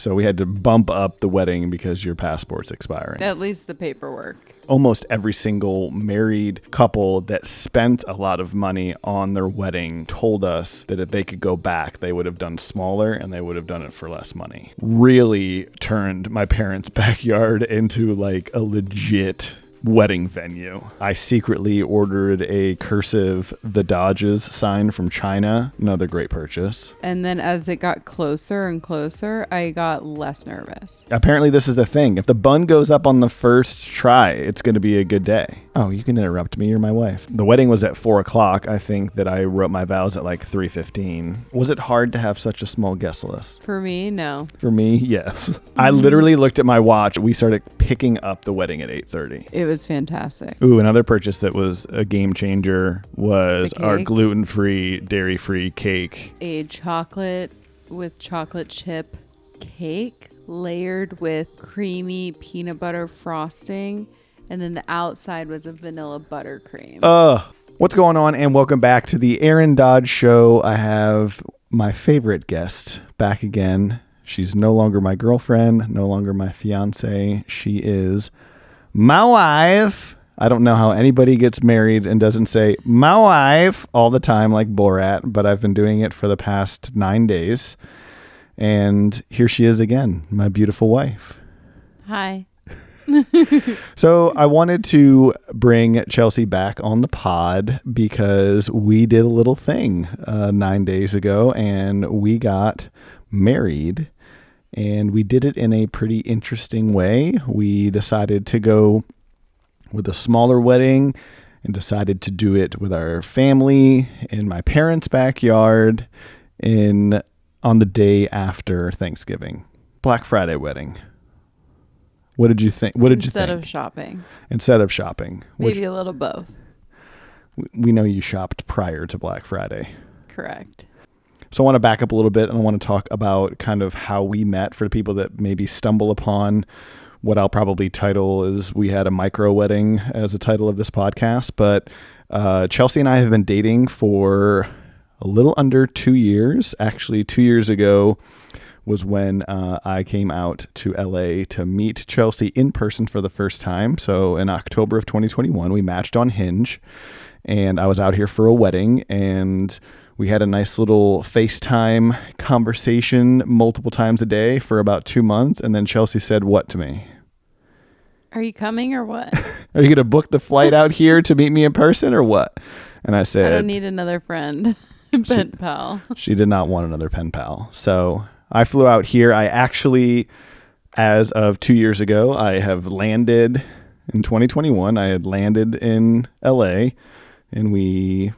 So we had to bump up the wedding because your passport's expiring. At least the paperwork. Almost every single married couple that spent a lot of money on their wedding told us that if they could go back, they would have done smaller and they would have done it for less money. Really turned my parents' backyard into like a legit wedding venue. I secretly ordered a cursive "The Dodges" sign from China. Another great purchase. And then as it got closer and closer, I got less nervous. Apparently this is a thing. If the bun goes up on the first try, it's going to be a good day. Oh, you can interrupt me. You're my wife. The wedding was at 4 o'clock. I think that I wrote my vows at like 3:15. Was it hard to have such a small guest list? For me, no. For me, yes. I literally looked at my watch. We started picking up the wedding at 8:30. It was fantastic. Ooh, another purchase that was a game changer was our gluten-free, dairy-free cake. A chocolate with chocolate chip cake layered with creamy peanut butter frosting. And then the outside was a vanilla buttercream. What's going on? And welcome back to the Aaron Dodge Show. I have my favorite guest back again. She's no longer my girlfriend, no longer my fiance. She is my wife. I don't know how anybody gets married and doesn't say my wife all the time like Borat, but I've been doing it for the past 9 days. And here she is again, my beautiful wife. Hi. So I wanted to bring Chelsea back on the pod because we did a little thing 9 days ago and we got married, and we did it in a pretty interesting way. We decided to go with a smaller wedding and decided to do it with our family in my parents' backyard on the day after Thanksgiving. Black Friday wedding. What did you think? Instead of shopping. Instead of shopping. Maybe a little both. We know you shopped prior to Black Friday. Correct. So I want to back up a little bit and I want to talk about kind of how we met for the people that maybe stumble upon what I'll probably title is We Had a Micro Wedding as the title of this podcast. But Chelsea and I have been dating for a little under 2 years. Actually, 2 years ago was when I came out to LA to meet Chelsea in person for the first time. So in October of 2021, we matched on Hinge, and I was out here for a wedding, and we had a nice little FaceTime conversation multiple times a day for about 2 months. And then Chelsea said what to me? Are you coming or what? Are you going to book the flight out here to meet me in person or what? And I said, I don't need another friend. Pen pal. She did not want another pen pal. So I flew out here. I actually, as of 2 years ago, I have landed in 2021. I had landed in LA, and we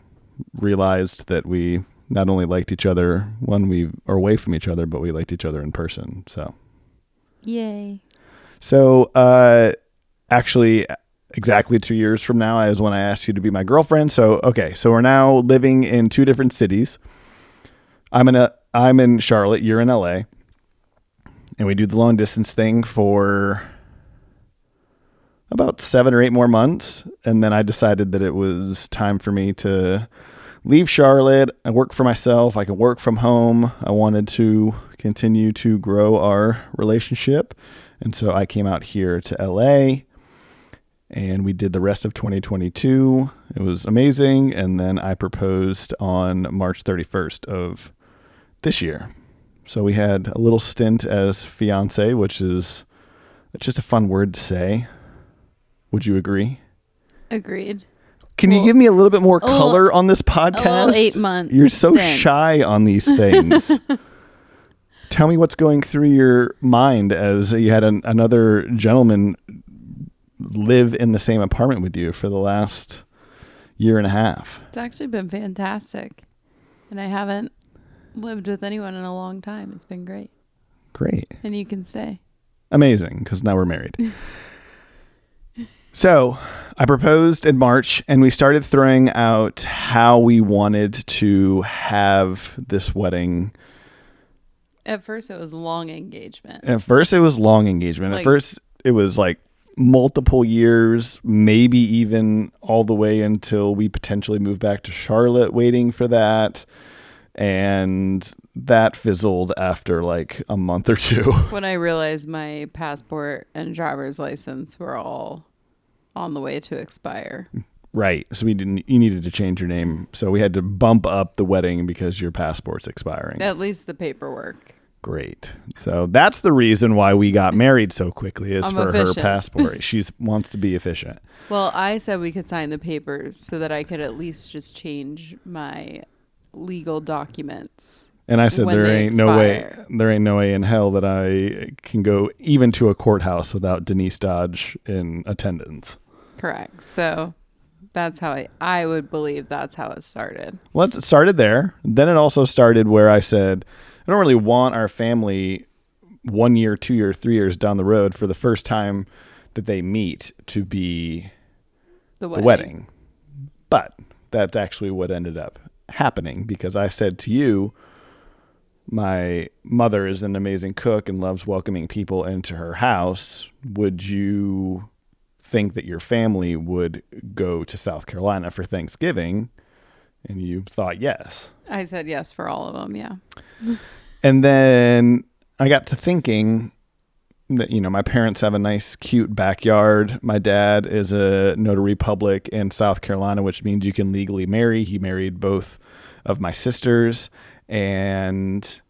realized that we not only liked each other when we are away from each other, but we liked each other in person. So, yay. So, actually, exactly 2 years from now is when I asked you to be my girlfriend. So, okay. So we're now living in two different cities. I'm in Charlotte. You're in LA. And we do the long distance thing for about 7 or 8 more months. And then I decided that it was time for me to leave Charlotte. I work for myself. I can work from home. I wanted to continue to grow our relationship. And so I came out here to LA. And we did the rest of 2022. It was amazing. And then I proposed on March 31st of this year. So we had a little stint as fiance, which is just a fun word to say. Would you agree? Agreed. Can you give me a little bit more color on this podcast? 8 months. You're so shy on these things. Tell me what's going through your mind as you had another gentleman live in the same apartment with you for the last year and a half. It's actually been fantastic. And I haven't lived with anyone in a long time. It's been great. Great. And you can stay. Amazing, because now we're married. So I proposed in March, and we started throwing out how we wanted to have this wedding. At first, it was long engagement. At first, it was like multiple years, maybe even all the way until we potentially move back to Charlotte, waiting for that. And that fizzled after like a month or two. When I realized my passport and driver's license were all on the way to expire. Right. So you needed to change your name. So we had to bump up the wedding because your passport's expiring. At least the paperwork. Great. So that's the reason why we got married so quickly is for efficient. her passport. She wants to be efficient. Well, I said we could sign the papers so that I could at least just change my legal documents. And I said when there they ain't no expire. way in hell that I can go even to a courthouse without Denise Dodge in attendance. Correct. So that's how I would believe that's how it started. Well, it started there. Then it also started where I said, I don't really want our family 1 year, 2 year, 3 years down the road for the first time that they meet to be the wedding. But that's actually what ended up happening because I said to you, my mother is an amazing cook and loves welcoming people into her house. Would you think that your family would go to South Carolina for Thanksgiving? And you thought yes. I said yes for all of them, yeah. And then I got to thinking that, my parents have a nice, cute backyard. My dad is a notary public in South Carolina, which means you can legally marry. He married both of my sisters. And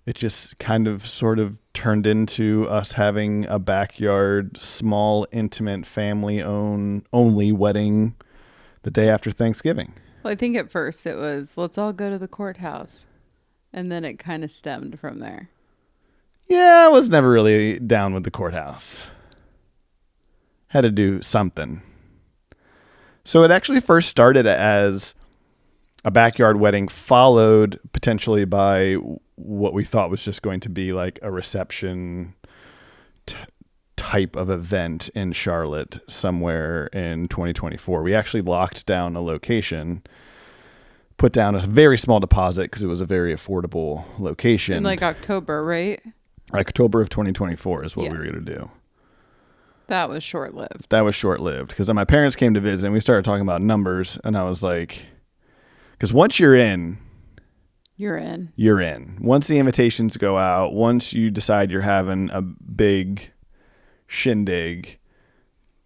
it just kind of sort of turned into us having a backyard, small, intimate, family-only wedding the day after Thanksgiving. Well, I think at first it was, let's all go to the courthouse. And then it kind of stemmed from there. Yeah, I was never really down with the courthouse. Had to do something. So it actually first started as a backyard wedding, followed potentially by what we thought was just going to be like a reception type of event in Charlotte somewhere in 2024. We actually locked down a location, put down a very small deposit because it was a very affordable location. In like October, right? October of 2024 is what we were going to do. That was short-lived. That was short-lived because my parents came to visit and we started talking about numbers and I was like, because once you're in. You're in. Once the invitations go out, once you decide you're having a big shindig,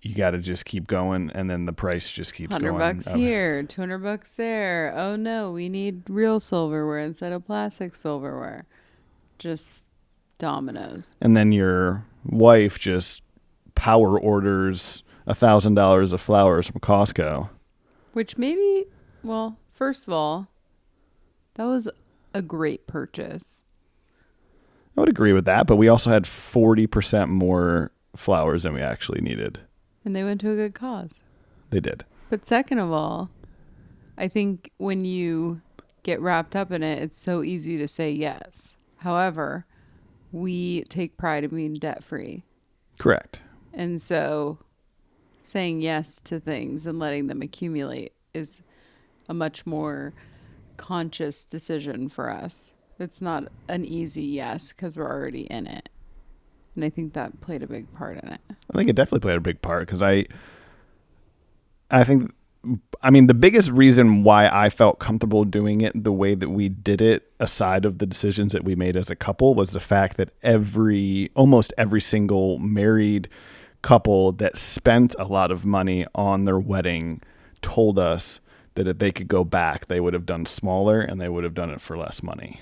you got to just keep going and then the price just keeps going. $100 here, $200 there. Oh no, we need real silverware instead of plastic silverware. Just dominoes. And then your wife just power orders $1,000 of flowers from Costco. Which maybe, well, first of all, that was a great purchase. I would agree with that, but we also had 40% more flowers than we actually needed. And they went to a good cause. They did. But second of all, I think when you get wrapped up in it, it's so easy to say yes. However, we take pride in being debt-free. Correct. And so saying yes to things and letting them accumulate is a much more conscious decision for us. It's not an easy yes because we're already in it. And I think that played a big part in it. I think it definitely played a big part because I mean, the biggest reason why I felt comfortable doing it the way that we did it, aside of the decisions that we made as a couple, was the fact that almost every single married couple that spent a lot of money on their wedding told us that if they could go back, they would have done smaller and they would have done it for less money.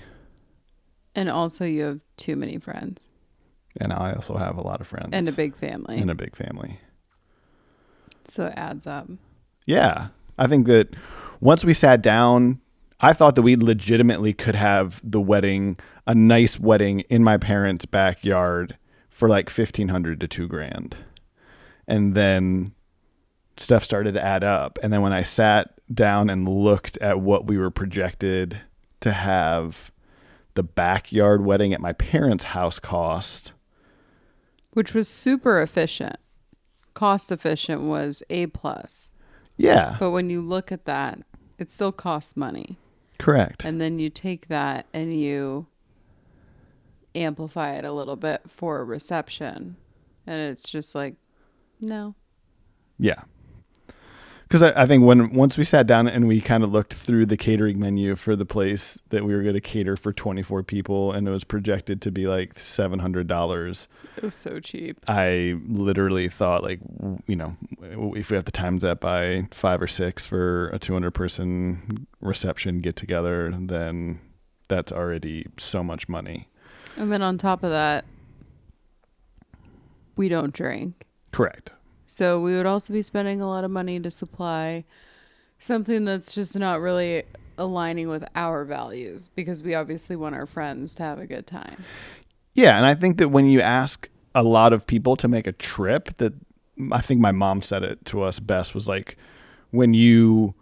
And also you have too many friends. And I also have a lot of friends. And a big family. So it adds up. Yeah. I think that once we sat down, I thought that we legitimately could have the wedding, a nice wedding in my parents' backyard for like $1,500 to $2,000. And then stuff started to add up. And then when I sat down and looked at what we were projected to have the backyard wedding at my parents' house cost. Which was super efficient. Cost efficient was A+. Yeah. But when you look at that, it still costs money. Correct. And then you take that and you amplify it a little bit for a reception. And it's just like, no. Yeah. Because I think once we sat down and we kind of looked through the catering menu for the place that we were going to cater for 24 people, and it was projected to be like $700. It was so cheap. I literally thought, like, if we have to times that by 5 or 6 for a 200-person reception get together, then that's already so much money. And then on top of that, we don't drink. Correct. So we would also be spending a lot of money to supply something that's just not really aligning with our values, because we obviously want our friends to have a good time. Yeah, and I think that when you ask a lot of people to make a trip, that I think my mom said it to us best, was like, when you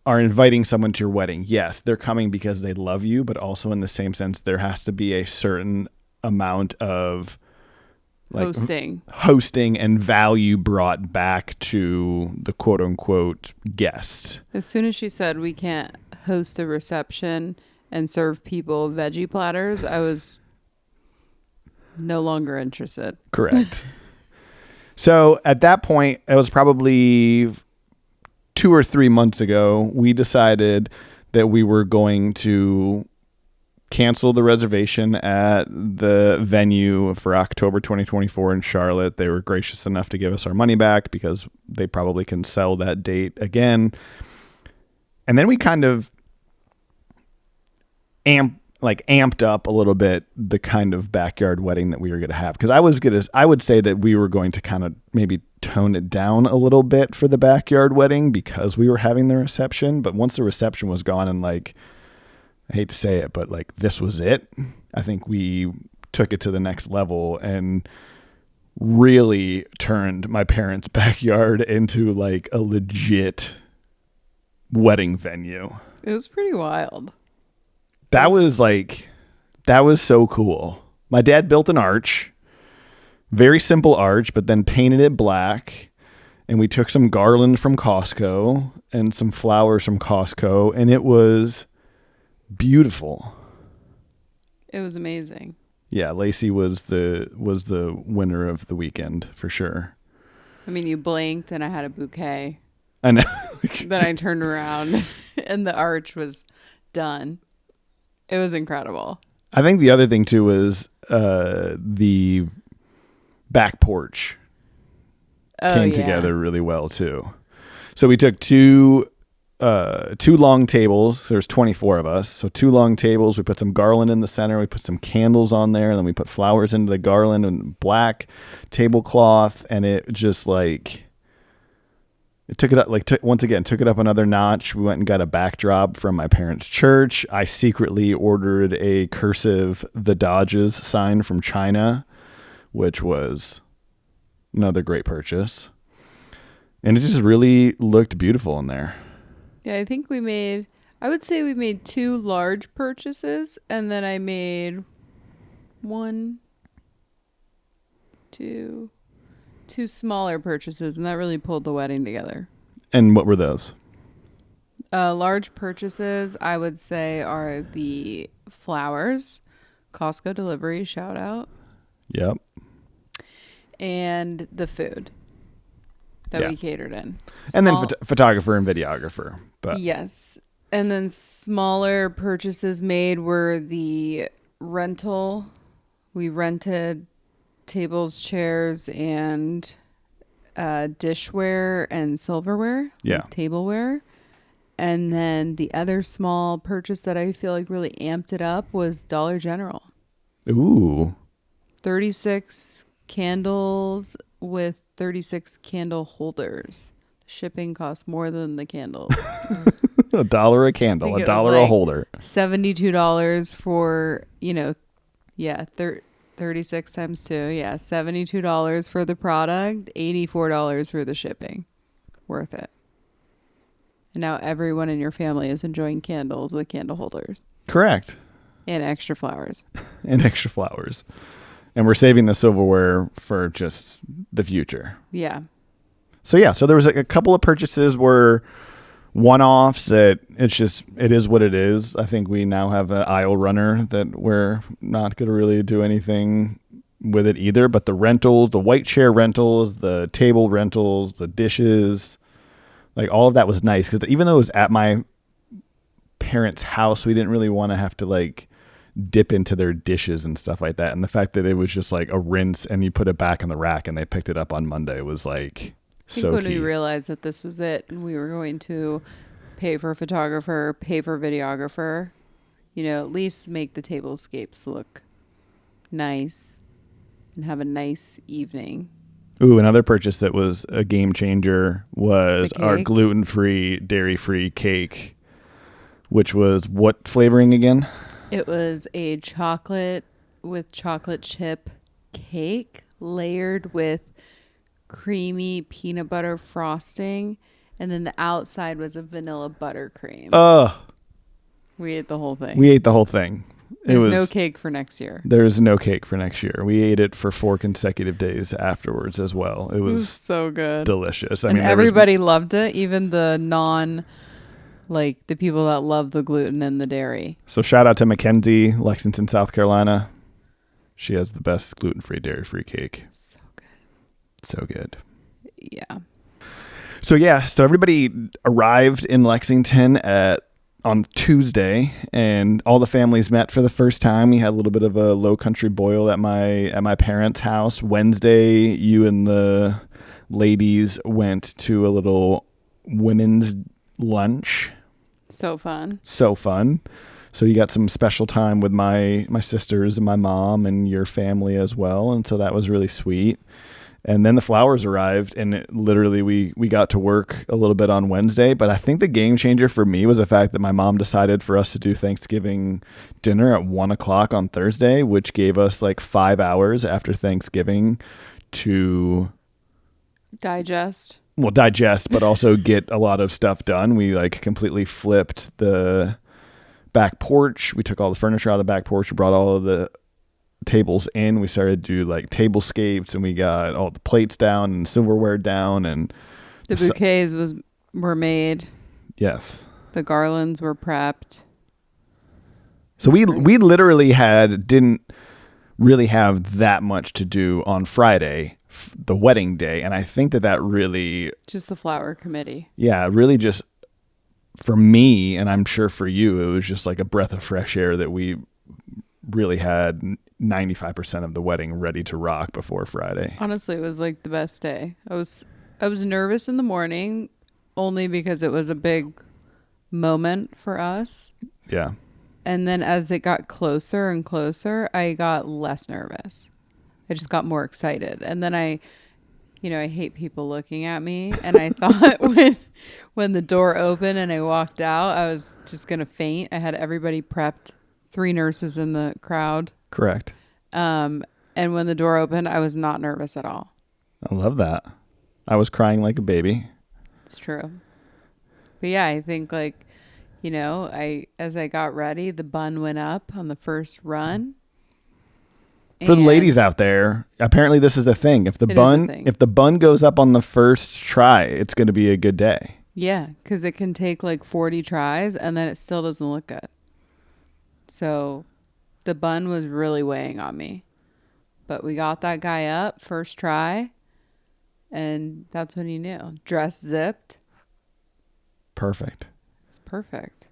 are inviting someone to your wedding, yes, they're coming because they love you, but also in the same sense, there has to be a certain amount of like hosting and value brought back to the quote unquote guest. As soon as she said we can't host a reception and serve people veggie platters, I was no longer interested. Correct. So at that point, it was probably 2 or 3 months ago, we decided that we were going to cancel the reservation at the venue for October 2024 in Charlotte. They were gracious enough to give us our money back because they probably can sell that date again. And then we kind of amped up a little bit the kind of backyard wedding that we were going to have. Because I would say that we were going to kind of maybe tone it down a little bit for the backyard wedding because we were having the reception. But once the reception was gone and like, I hate to say it, but like this was it. I think we took it to the next level and really turned my parents' backyard into like a legit wedding venue. It was pretty wild. That was so cool. My dad built an arch, very simple arch, but then painted it black. And we took some garland from Costco and some flowers from Costco, and it was beautiful. It was amazing. Yeah, Lacey was the winner of the weekend for sure. I mean, you blinked and I had a bouquet. I know. Then I turned around and the arch was done. It was incredible. I think the other thing too was the back porch came together really well too. So we took two long tables. There's 24 of us. So 2 long tables. We put some garland in the center. We put some candles on there, and then we put flowers into the garland and black tablecloth. And it just like, it took it up, once again, took it up another notch. We went and got a backdrop from my parents' church. I secretly ordered a cursive "The Dodges" sign from China, which was another great purchase. And it just really looked beautiful in there. Yeah, I would say we made 2 large purchases, and then I made 2 smaller purchases, and that really pulled the wedding together. And what were those? Large purchases, I would say, are the flowers, Costco delivery, shout out. Yep. And the food that we catered in. And then photographer and videographer. But yes. And then smaller purchases made were the rental. We rented tables, chairs, and dishware and silverware. Yeah. Like tableware. And then the other small purchase that I feel like really amped it up was Dollar General. Ooh. 36 candles with 36 candle holders. Shipping costs more than the candles. $1 a candle, $1 a holder. $72 for, 36 times 2. Yeah, $72 for the product, $84 for the shipping. Worth it. And now everyone in your family is enjoying candles with candle holders. Correct. And extra flowers. And we're saving the silverware for just the future. Yeah. So there was a couple of purchases were one-offs that it is what it is. I think we now have an aisle runner that we're not going to really do anything with it either, but the rentals, the white chair rentals, the table rentals, the dishes, like all of that was nice because even though it was at my parents' house, we didn't really want to have to like dip into their dishes and stuff like that. And the fact that it was just like a rinse and you put it back in the rack and they picked it up on Monday was like I think so when key. we realized that this was it and we were going to pay for a photographer, pay for a videographer, you know, at least make the tablescapes look nice and have a nice evening. Ooh, another purchase that was a game changer was our cake? gluten-free, dairy-free cake, which was what flavoring again? It was a chocolate with chocolate chip cake layered with creamy peanut butter frosting, and then the outside was a vanilla buttercream. We ate the whole thing. We ate the whole thing. There's no cake for next year. There's no cake for next year. We ate it for 4 consecutive days afterwards as well. It was so good. Delicious. And everybody loved it, even the the people that love the gluten and the dairy. So shout out to Mackenzie, Lexington, South Carolina. She has the best gluten-free, dairy-free cake. So good. So good. Yeah. So everybody arrived in Lexington on Tuesday, and all the families met for the first time. We had a little bit of a low country boil at my parents' house. Wednesday, you and the ladies went to a little women's lunch. So fun. So you got some special time with my sisters and my mom and your family as well, and so that was really sweet. And then the flowers arrived, and literally we got to work a little bit on Wednesday. But I think the game changer for me was the fact that my mom decided for us to do Thanksgiving dinner at 1:00 on Thursday, which gave us like 5 hours after Thanksgiving to digest, but also get a lot of stuff done. We like completely flipped the back porch. We took all the furniture out of the back porch. We brought all of the tables in. We started to do like tablescapes, and we got all the plates down and silverware down, and the bouquets were made. Yes. The garlands were prepped. So we literally didn't really have that much to do on Friday, the wedding day, and I think that really just the flower committee. Yeah, really just for me, and I'm sure for you, it was just like a breath of fresh air that we really had 95% of the wedding ready to rock before Friday. Honestly, it was like the best day. I was nervous in the morning only because it was a big moment for us. Yeah. And then as it got closer and closer, I got less nervous. I just got more excited. And then I hate people looking at me, and I thought when the door opened and I walked out, I was just going to faint. I had everybody prepped. 3 nurses in the crowd. Correct. And when the door opened, I was not nervous at all. I love that. I was crying like a baby. It's true. But yeah, I think as I got ready, the bun went up on the first run. For the ladies out there, apparently this is a thing. If the bun goes up on the first try, it's going to be a good day. Yeah, because it can take like 40 tries and then it still doesn't look good. So the bun was really weighing on me. But we got that guy up first try, and that's when you knew. Dress zipped. Perfect. It's perfect.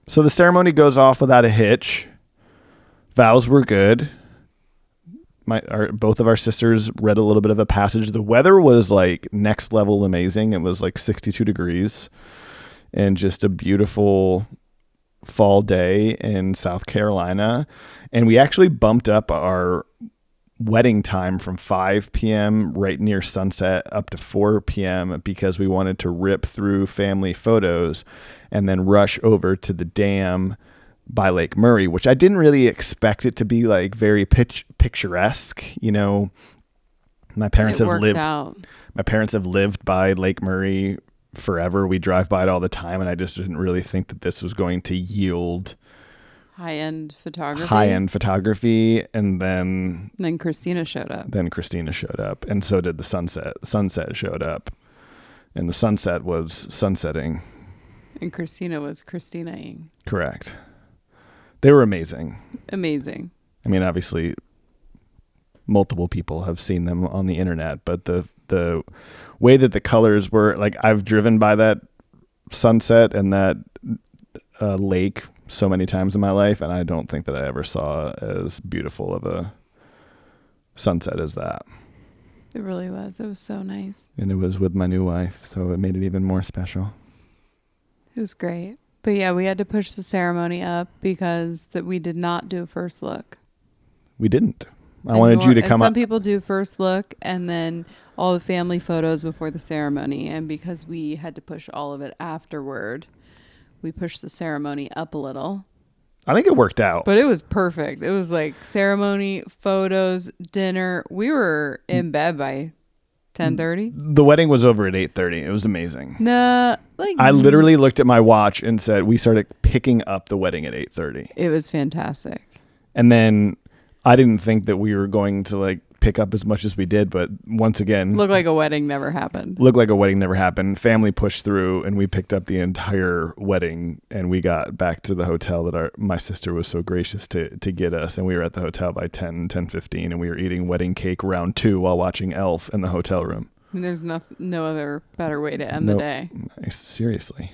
So the ceremony goes off without a hitch. Vows were good. Both of our sisters read a little bit of a passage. The weather was like next level amazing. It was like 62 degrees and just a beautiful fall day in South Carolina. And we actually bumped up our wedding time from 5 p.m. right near sunset up to 4 p.m. because we wanted to rip through family photos and then rush over to the dam by Lake Murray, which I didn't really expect it to be like very picturesque. You know, my parents have lived by Lake Murray forever. We drive by it all the time, and I just didn't really think that this was going to yield high-end photography. And then Christina showed up. And so did the sunset. Sunset showed up, and the sunset was sunsetting. And Christina was Christina-ing. Correct. They were amazing. Amazing. I mean, obviously, multiple people have seen them on the internet, but the way that the colors were, like, I've driven by that sunset and that lake so many times in my life, and I don't think that I ever saw as beautiful of a sunset as that. It really was. It was so nice. And it was with my new wife, so it made it even more special. It was great. But yeah, we had to push the ceremony up because we did not do a first look. We didn't. I wanted you to come up. Some people do first look and then all the family photos before the ceremony. And because we had to push all of it afterward, we pushed the ceremony up a little. I think it worked out. But it was perfect. It was like ceremony, photos, dinner. We were in bed by 10:30. The wedding was over at 8:30. It was amazing. Nah, I literally looked at my watch and said we started picking up the wedding at 8:30. It was fantastic. And then I didn't think that we were going to like pick up as much as we did, but once again, Looked like a wedding never happened. Family pushed through and we picked up the entire wedding, and we got back to the hotel that my sister was so gracious to get us, and we were at the hotel by 10:15, and we were eating wedding cake round 2 while watching Elf in the hotel room. I mean, there's no other better way to end the day. Seriously.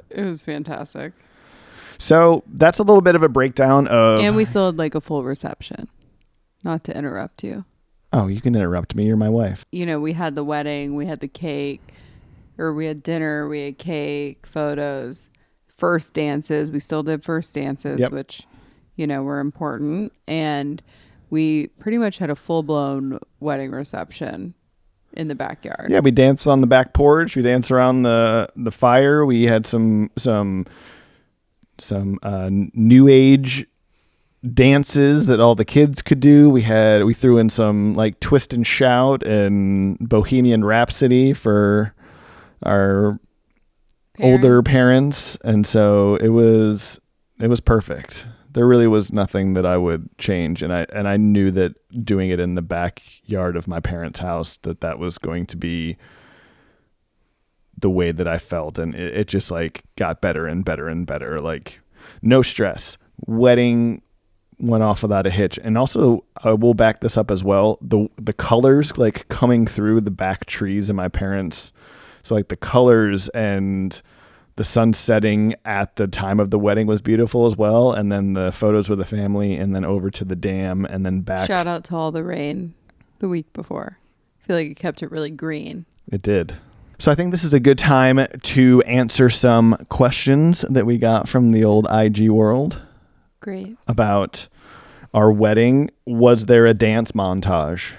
It was fantastic. So that's a little bit of a breakdown of... And we still had like a full reception. Not to interrupt you. Oh, you can interrupt me. You're my wife. You know, we had the wedding, we had the cake, or we had dinner, we had cake, photos, first dances. We still did first dances, which, you know, were important. And we pretty much had a full-blown wedding reception in the backyard. Yeah, we danced on the back porch. We danced around the fire. We had some new age dances that all the kids could do. We threw in some like twist and shout and Bohemian Rhapsody for our older parents, and so it was perfect. There really was nothing that I would change, and I knew that doing it in the backyard of my parents' house, that was going to be the way that I felt, and it just like got better and better and better. Like, no stress. Wedding went off without a hitch. And also, I will back this up as well. The colors like coming through the back trees in my parents. So like the colors and the sun setting at the time of the wedding was beautiful as well. And then the photos with the family, and then over to the dam, and then back. Shout out to all the rain the week before. I feel like it kept it really green. It did. So I think this is a good time to answer some questions that we got from the old IG world. Great. About our wedding. Was there a dance montage?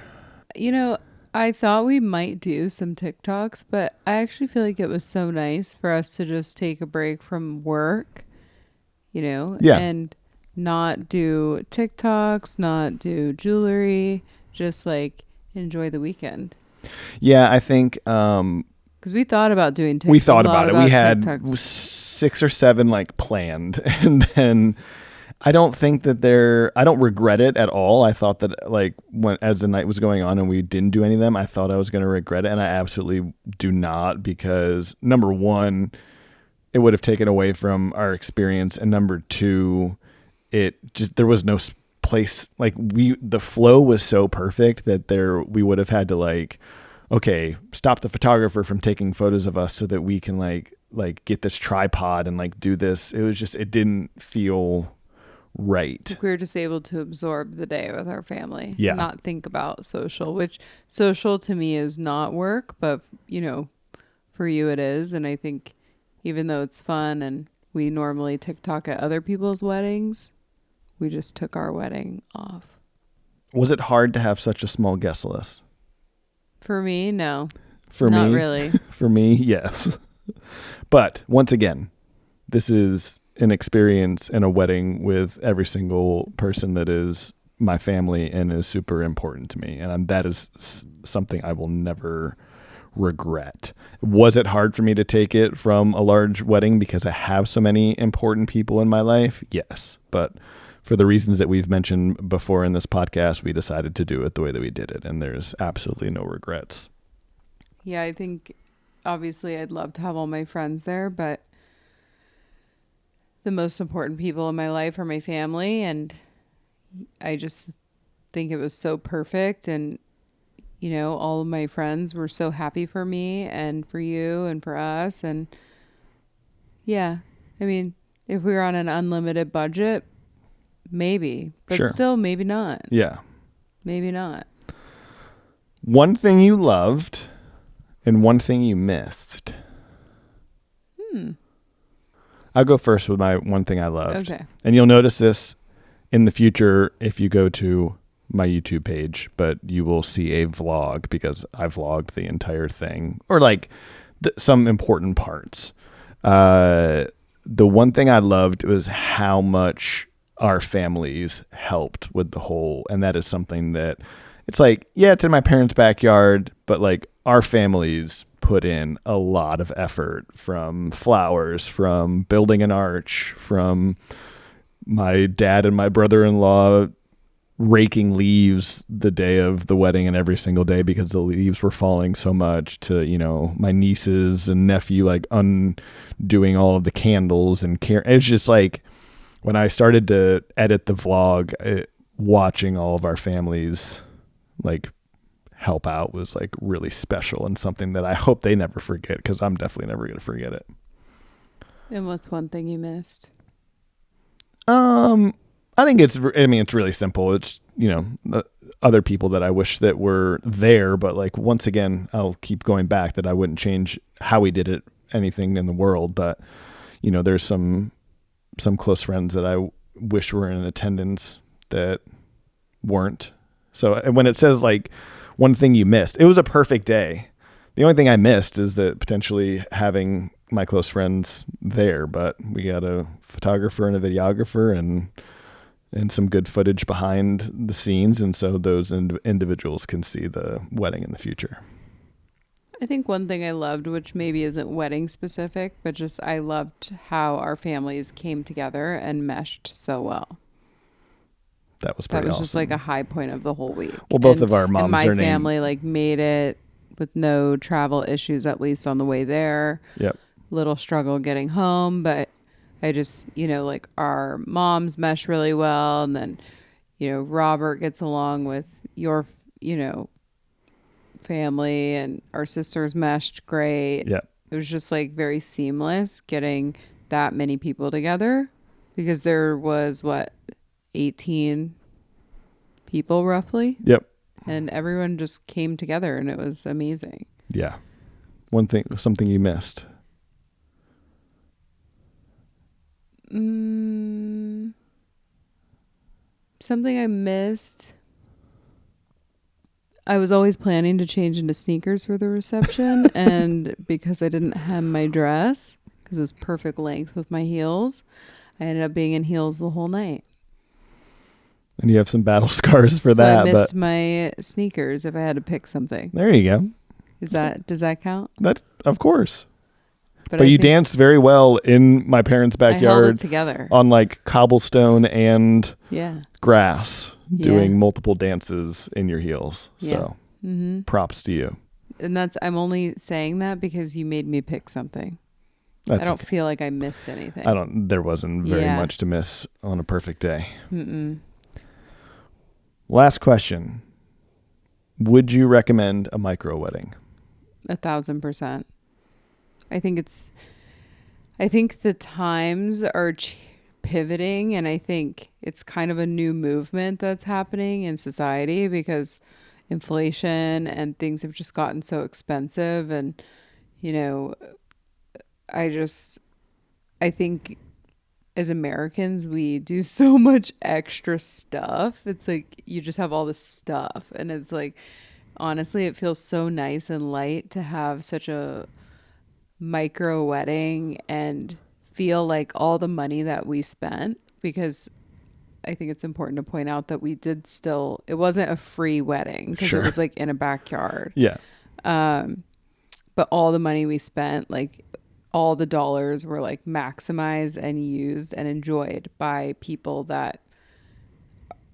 You know, I thought we might do some TikToks, but I actually feel like it was so nice for us to just take a break from work, you know, and not do TikToks, not do jewelry, just like enjoy the weekend. Yeah, I think... because we thought about doing TikToks. We thought about it. We had TikToks. 6 or 7 like planned, and then I don't think that I don't regret it at all. I thought that like as the night was going on and we didn't do any of them, I thought I was going to regret it, and I absolutely do not, because number one, it would have taken away from our experience, and number two, there was no place, like the flow was so perfect that we would have had to like, okay, stop the photographer from taking photos of us so that we can like get this tripod and like do this. It was just, it didn't feel right. We were just able to absorb the day with our family. Yeah. Not think about social, which social to me is not work, but you know, for you it is. And I think even though it's fun and we normally TikTok at other people's weddings, we just took our wedding off. Was it hard to have such a small guest list? For me, no. For me, not really. For me, yes. But once again, this is an experience in a wedding with every single person that is my family and is super important to me. And that is something I will never regret. Was it hard for me to take it from a large wedding because I have so many important people in my life? Yes. But for the reasons that we've mentioned before in this podcast, we decided to do it the way that we did it. And there's absolutely no regrets. Yeah, I think obviously I'd love to have all my friends there, but the most important people in my life are my family. And I just think it was so perfect. And, all of my friends were so happy for me and for you and for us. And yeah, I mean, if we were on an unlimited budget, maybe, but Sure. still maybe not. Yeah. Maybe not. One thing you loved and one thing you missed. I'll go first with my one thing I loved. Okay. And you'll notice this in the future if you go to my YouTube page, but you will see a vlog because I vlogged the entire thing, or like some important parts. The one thing I loved was how much our families helped with the whole, and that is something that it's like, yeah, it's in my parents' backyard, but like our families put in a lot of effort, from flowers, from building an arch, from my dad and my brother-in-law raking leaves the day of the wedding and every single day because the leaves were falling so much, to, my nieces and nephew like undoing all of the candles and care. It's just like when I started to edit the vlog, watching all of our families like help out was like really special and something that I hope they never forget, because I'm definitely never going to forget it. And what's one thing you missed? I think it's really simple. It's, the other people that I wish that were there, but like, once again, I'll keep going back that I wouldn't change how we did it, anything in the world. But, there's some close friends that I wish were in attendance that weren't. So when it says like one thing you missed, it was a perfect day. The only thing I missed is that potentially having my close friends there, but we got a photographer and a videographer and some good footage behind the scenes. And so those individuals can see the wedding in the future. I think one thing I loved, which maybe isn't wedding specific, but just I loved how our families came together and meshed so well. That was pretty That was awesome. Just like a high point of the whole week. Well, both of our moms and my are named. family like made it with no travel issues, at least on the way there. Yep. Little struggle getting home, but I just, like our moms mesh really well. And then, Robert gets along with your, family, and our sisters meshed great. Yep. It was just like very seamless getting that many people together, because there was 18 people roughly. Yep. And everyone just came together and it was amazing. Yeah. Something you missed. Something I missed. I was always planning to change into sneakers for the reception. And because I didn't hem my dress, because it was perfect length with my heels, I ended up being in heels the whole night. And you have some battle scars for So that. I missed my sneakers if I had to pick something. There you go. Does that count? That, of course. But I you think danced very well in my parents' I held backyard it together. on like cobblestone and Yeah. grass, Yeah. doing multiple dances in your heels. So props to you. And I'm only saying that because you made me pick something. That's I don't okay. feel like I missed anything. There wasn't very Yeah. much to miss on a perfect day. Mm-mm. Last question. Would you recommend a micro wedding? 1,000%. I think the times are pivoting, and I think it's kind of a new movement that's happening in society because inflation and things have just gotten so expensive. And, I think as Americans, we do so much extra stuff. It's like you just have all this stuff. And it's like, honestly, it feels so nice and light to have such a micro wedding and feel like all the money that we spent, because I think it's important to point out that it wasn't a free wedding because Sure. It was like in a backyard. Yeah. But all the money we spent, like all the dollars were like maximized and used and enjoyed by people that,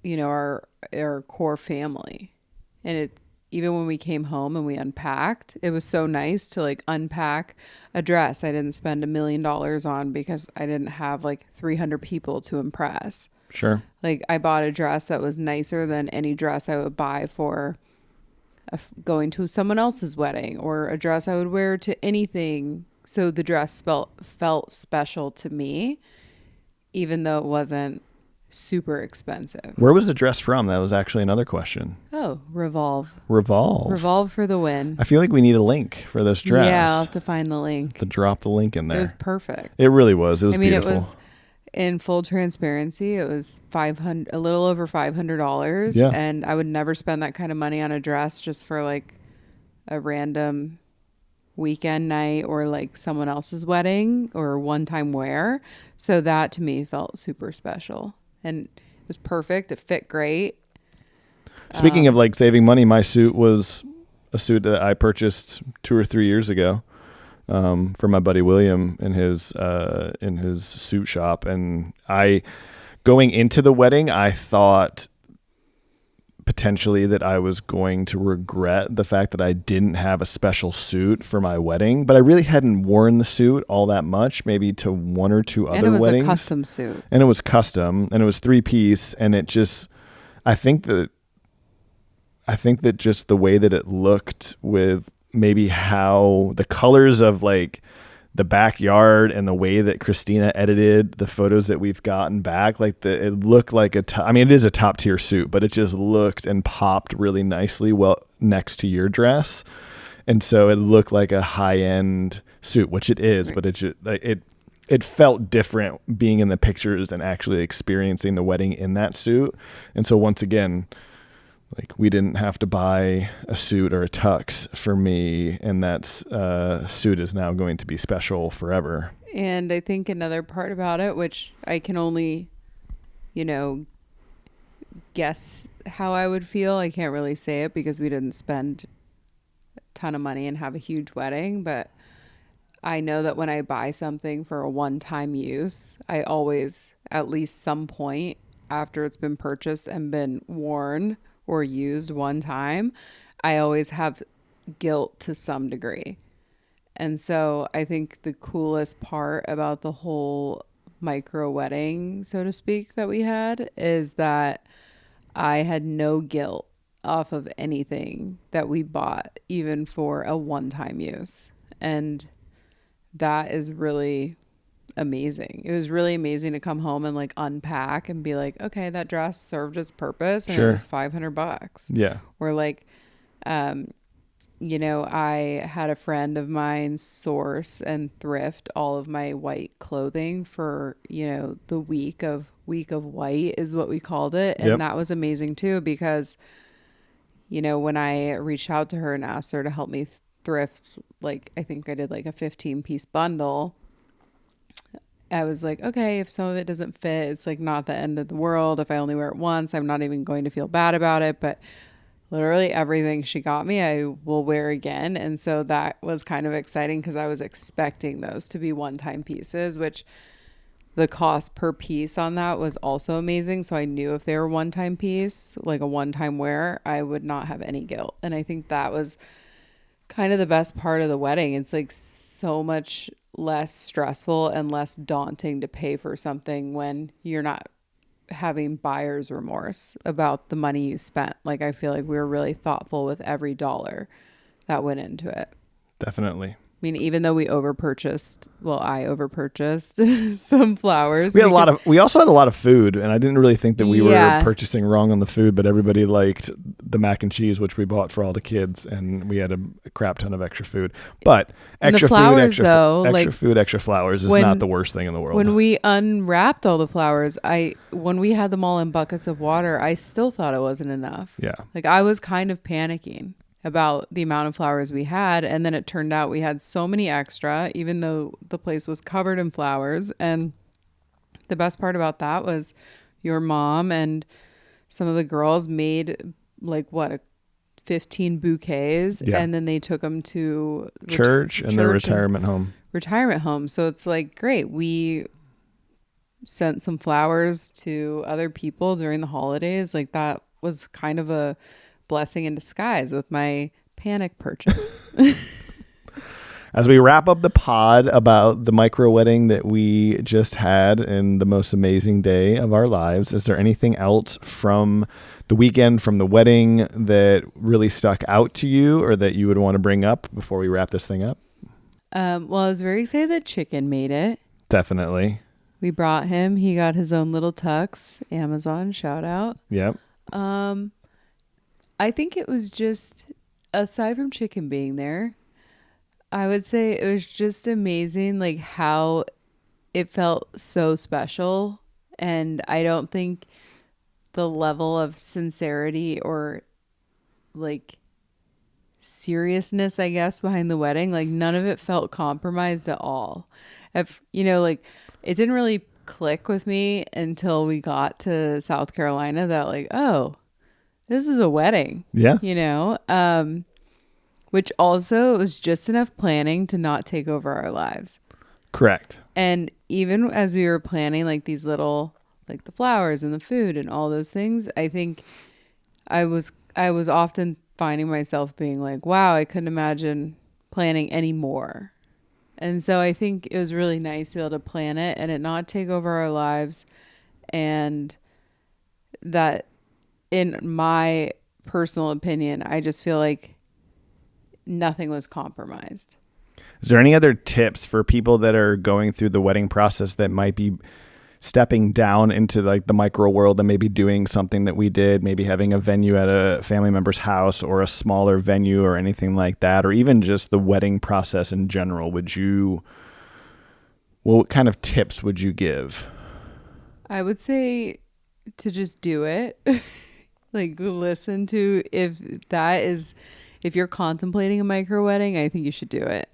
are our core family. And even when we came home and we unpacked, it was so nice to like unpack a dress I didn't spend $1 million on because I didn't have like 300 people to impress. Sure. Like I bought a dress that was nicer than any dress I would buy for going to someone else's wedding, or a dress I would wear to anything. So the dress felt special to me, even though it wasn't super expensive. Where was the dress from? That was actually another question. Oh, Revolve. Revolve For the win. I feel like we need a link for this dress. Yeah, I'll have to find the link. To drop the link in there. It was perfect. It really was. It was beautiful. It was, in full transparency, it was a little over $500. Yeah. And I would never spend that kind of money on a dress just for like a random weekend night or like someone else's wedding or one-time wear. So that to me felt super special. And it was perfect. It fit great. Speaking of like saving money, my suit was a suit that I purchased 2 or 3 years ago for my buddy William in his suit shop. And going into the wedding, I thought potentially that I was going to regret the fact that I didn't have a special suit for my wedding, but I really hadn't worn the suit all that much, maybe to 1 or 2 other weddings. And it was a custom suit. And it was custom, and it was 3-piece, and it just, I think that just the way that it looked with maybe how the colors of like the backyard and the way that Christina edited the photos that we've gotten back, like it looked like it is a top tier suit, but it just looked and popped really nicely well next to your dress. And so it looked like a high end suit, which it is, but it felt different being in the pictures and actually experiencing the wedding in that suit. And so once again, like we didn't have to buy a suit or a tux for me, and that suit is now going to be special forever. And I think another part about it, which I can only, guess how I would feel. I can't really say it because we didn't spend a ton of money and have a huge wedding, but I know that when I buy something for a one-time use, I always, at least some point after it's been purchased and been worn or used one time, I always have guilt to some degree. And so I think the coolest part about the whole micro wedding, so to speak, that we had is that I had no guilt off of anything that we bought, even for a one-time use. And that is really amazing. It was really amazing to come home and like unpack and be like, okay, that dress served its purpose and Sure. It was $500. Yeah. Or like, I had a friend of mine source and thrift all of my white clothing for, the week of white is what we called it. And Yep. that was amazing too, because, when I reached out to her and asked her to help me thrift, like, I think I did like a 15-piece bundle. I was like, okay, if some of it doesn't fit, it's like not the end of the world. If I only wear it once, I'm not even going to feel bad about it. But literally everything she got me, I will wear again. And so that was kind of exciting because I was expecting those to be one-time pieces, which the cost per piece on that was also amazing. So I knew if they were one-time piece, like a one-time wear, I would not have any guilt. And I think that was kind of the best part of the wedding. It's like so much less stressful and less daunting to pay for something when you're not having buyer's remorse about the money you spent. Like, I feel like we were really thoughtful with every dollar that went into it. Definitely. I mean, even though I overpurchased some flowers. We also had a lot of food, and I didn't really think that we were purchasing wrong on the food, but everybody liked the mac and cheese, which we bought for all the kids, and we had a crap ton of extra food. But extra flowers, food, extra flowers is not the worst thing in the world. When we unwrapped all the flowers, when we had them all in buckets of water, I still thought it wasn't enough. Yeah. Like, I was kind of panicking about the amount of flowers we had, and then it turned out we had so many extra, even though the place was covered in flowers. And the best part about that was your mom and some of the girls made 15 bouquets, and then they took them to church and their retirement home. So it's like, great, we sent some flowers to other people during the holidays. Like, that was kind of a blessing in disguise with my panic purchase. As we wrap up the pod about the micro wedding that we just had and the most amazing day of our lives, is there anything else from the weekend, from the wedding, that really stuck out to you or that you would want to bring up before we wrap this thing up? Well, I was very excited that Chicken made it. Definitely. We brought him. He got his own little tux. Amazon, shout out. Yep. I think it was just, aside from Chicken being there, I would say it was just amazing, like how it felt so special. And I don't think the level of sincerity or like seriousness, I guess, behind the wedding, like none of it felt compromised at all. If like it didn't really click with me until we got to South Carolina that like, oh, this is a wedding. Yeah. Which also, it was just enough planning to not take over our lives. Correct. And even as we were planning like these little, like the flowers and the food and all those things, I think I was often finding myself being like, wow, I couldn't imagine planning any more. And so I think it was really nice to be able to plan it and it not take over our lives. And that, in my personal opinion, I just feel like nothing was compromised. Is there any other tips for people that are going through the wedding process that might be stepping down into like the micro world and maybe doing something that we did, maybe having a venue at a family member's house or a smaller venue or anything like that, or even just the wedding process in general? What kind of tips would you give? I would say to just do it. Like listen to, if you're contemplating a micro wedding, I think you should do it.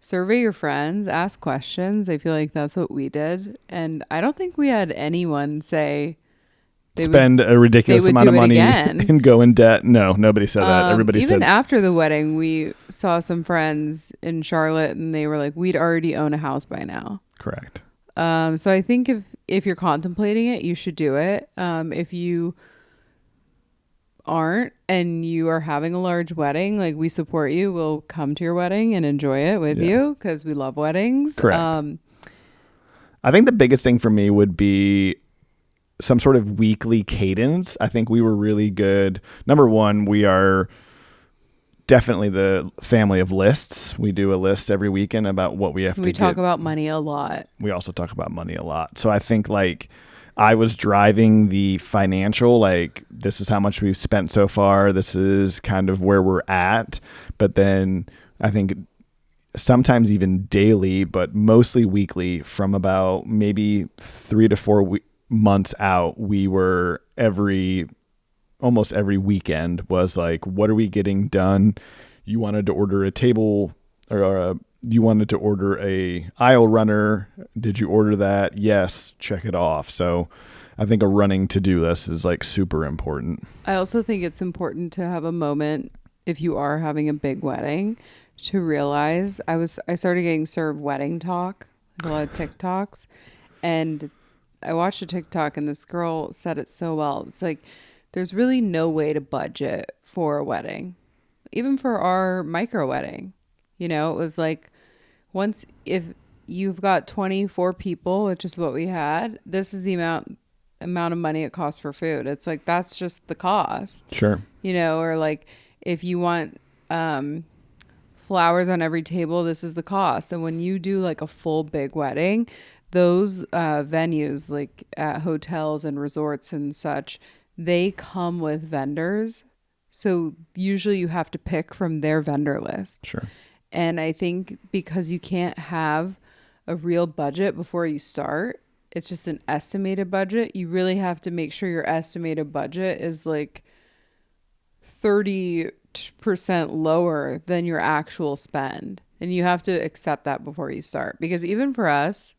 Survey your friends, ask questions. I feel like that's what we did. And I don't think we had anyone say spend a ridiculous amount of money and go in debt. No, nobody said that. Everybody said, even after the wedding, we saw some friends in Charlotte and they were like, we'd already own a house by now. Correct. So I think if you're contemplating it, you should do it. If you aren't and you are having a large wedding, like we support you. We'll come to your wedding and enjoy it with you because we love weddings. Correct. I think the biggest thing for me would be some sort of weekly cadence. I think we were really good. Number one, we are definitely the family of lists. We do a list every weekend about what we have to get. We talk about money a lot. We also talk about money a lot. So I think like I was driving the financial, like this is how much we've spent so far. This is kind of where we're at. But then I think sometimes even daily, but mostly weekly, from about maybe 3 to 4 months out, we were almost every weekend was like, what are we getting done? You wanted to order a table or you wanted to order a aisle runner. Did you order that? Yes. Check it off. So I think a running to-do list is like super important. I also think it's important to have a moment if you are having a big wedding to realize I started getting served wedding talk, like a lot of TikToks, and I watched a TikTok and this girl said it so well. It's like, there's really no way to budget for a wedding, even for our micro wedding. It was like, if you've got 24 people, which is what we had, this is the amount of money it costs for food. It's like, that's just the cost. Sure. Or like if you want flowers on every table, this is the cost. And when you do like a full big wedding, those venues like at hotels and resorts and such, they come with vendors. So usually you have to pick from their vendor list. Sure. And I think because you can't have a real budget before you start, it's just an estimated budget. You really have to make sure your estimated budget is like 30% lower than your actual spend. And you have to accept that before you start. Because even for us,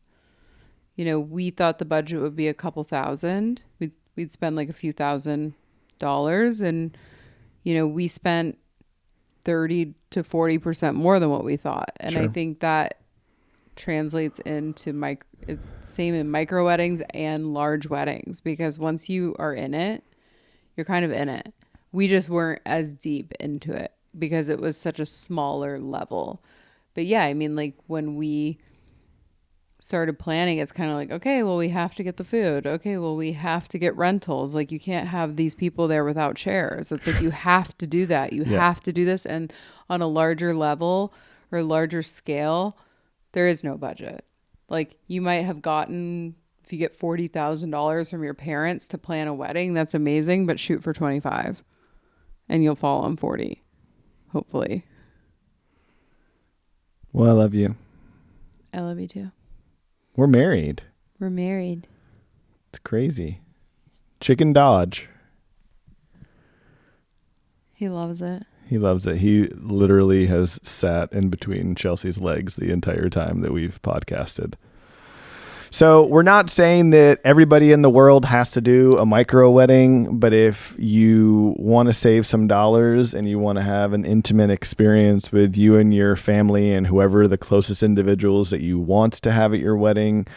we thought the budget would be a couple thousand. We'd spend like a few $1,000s, and we spent 30 to 40% more than what we thought. And Sure. I think that translates into it's same in micro weddings and large weddings, because once you are in it, you're kind of in it. We just weren't as deep into it. because it was such a smaller level. But yeah, I mean, like when we started planning, it's kind of like, okay, well, we have to get the food. Okay, well, we have to get rentals. Like you can't have these people there without chairs. It's like you have to do that. You have to do this. And on a larger level or larger scale, there is no budget. Like you might have gotten, if you get $40,000 from your parents to plan a wedding, that's amazing, but shoot for 25 and you'll fall on 40, hopefully. Well, I love you. I love you too. We're married. We're married. It's crazy. Chicken Dodge. He loves it. He loves it. He literally has sat in between Chelsea's legs the entire time that we've podcasted. So we're not saying that everybody in the world has to do a micro wedding, but if you want to save some dollars and you want to have an intimate experience with you and your family and whoever the closest individuals that you want to have at your wedding,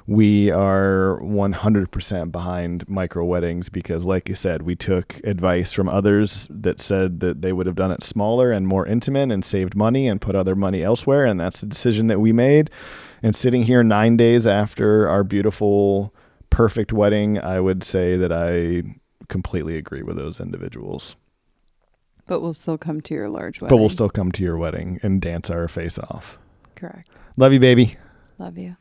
we are 100% behind micro weddings because, like you said, we took advice from others that said that they would have done it smaller and more intimate and saved money and put other money elsewhere. And that's the decision that we made. And sitting here 9 days after our beautiful, perfect wedding, I would say that I completely agree with those individuals. But we'll still come to your large wedding. But we'll still come to your wedding and dance our face off. Correct. Love you, baby. Love you.